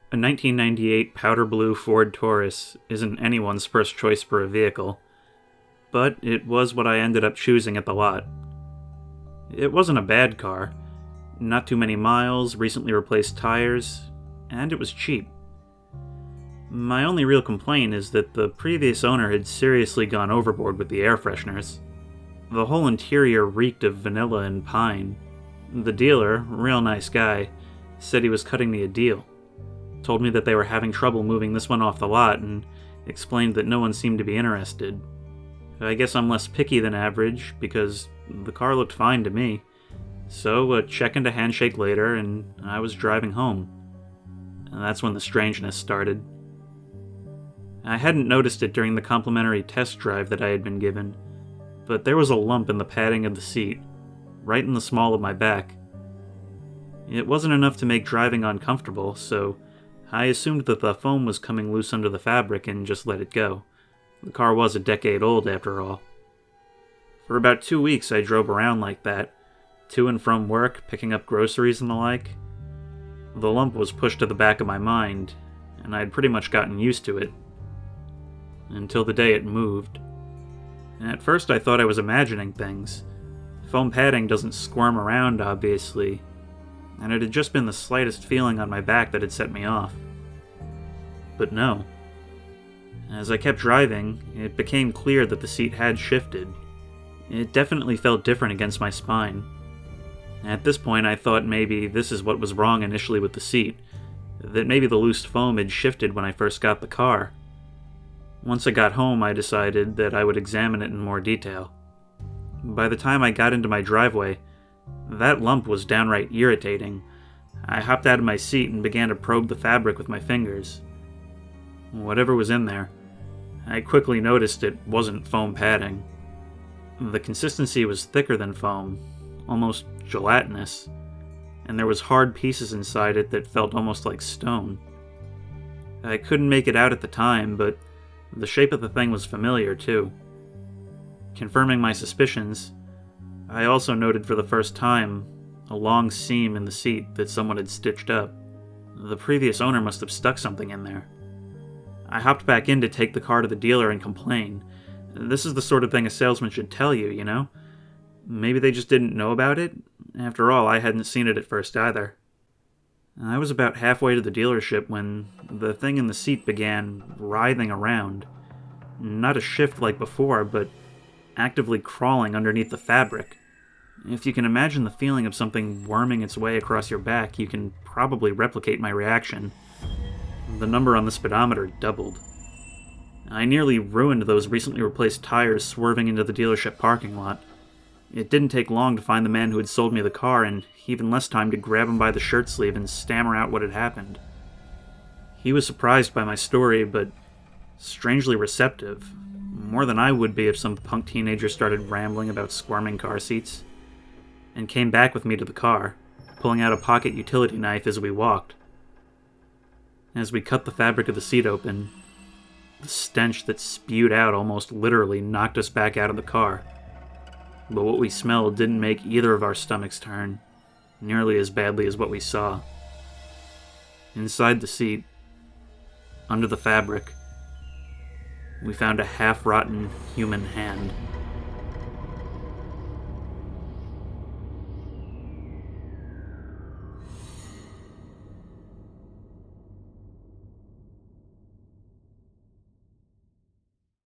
A 1998 powder blue Ford Taurus isn't anyone's first choice for a vehicle, but it was what I ended up choosing at the lot. It wasn't a bad car, not too many miles, recently replaced tires, and it was cheap. My only real complaint is that the previous owner had seriously gone overboard with the air fresheners. The whole interior reeked of vanilla and pine. The dealer, real nice guy, said he was cutting me a deal. Told me that they were having trouble moving this one off the lot and explained that no one seemed to be interested. I guess I'm less picky than average because the car looked fine to me. So a check and a handshake later and I was driving home. And that's when the strangeness started. I hadn't noticed it during the complimentary test drive that I had been given, but there was a lump in the padding of the seat, right in the small of my back. It wasn't enough to make driving uncomfortable, so I assumed that the foam was coming loose under the fabric and just let it go. The car was a decade old, after all. For about 2 weeks I drove around like that, to and from work, picking up groceries and the like. The lump was pushed to the back of my mind, and I had pretty much gotten used to it. Until the day it moved. At first I thought I was imagining things. Foam padding doesn't squirm around, obviously, and it had just been the slightest feeling on my back that had set me off. But no. As I kept driving, it became clear that the seat had shifted. It definitely felt different against my spine. At this point I thought maybe this is what was wrong initially with the seat, that maybe the loose foam had shifted when I first got the car. Once I got home, I decided that I would examine it in more detail. By the time I got into my driveway, that lump was downright irritating. I hopped out of my seat and began to probe the fabric with my fingers. Whatever was in there, I quickly noticed it wasn't foam padding. The consistency was thicker than foam, almost gelatinous, and there was hard pieces inside it that felt almost like stone. I couldn't make it out at the time, but the shape of the thing was familiar, too. Confirming my suspicions, I also noted for the first time a long seam in the seat that someone had stitched up. The previous owner must have stuck something in there. I hopped back in to take the car to the dealer and complain. This is the sort of thing a salesman should tell you, you know? Maybe they just didn't know about it? After all, I hadn't seen it at first either. I was about halfway to the dealership when the thing in the seat began writhing around. Not a shift like before, but actively crawling underneath the fabric. If you can imagine the feeling of something worming its way across your back, you can probably replicate my reaction. The number on the speedometer doubled. I nearly ruined those recently replaced tires swerving into the dealership parking lot. It didn't take long to find the man who had sold me the car, and even less time to grab him by the shirt sleeve and stammer out what had happened. He was surprised by my story, but strangely receptive, more than I would be if some punk teenager started rambling about squirming car seats, and came back with me to the car, pulling out a pocket utility knife as we walked. As we cut the fabric of the seat open, the stench that spewed out almost literally knocked us back out of the car. But what we smelled didn't make either of our stomachs turn, nearly as badly as what we saw. Inside the seat, under the fabric, we found a half-rotten human hand.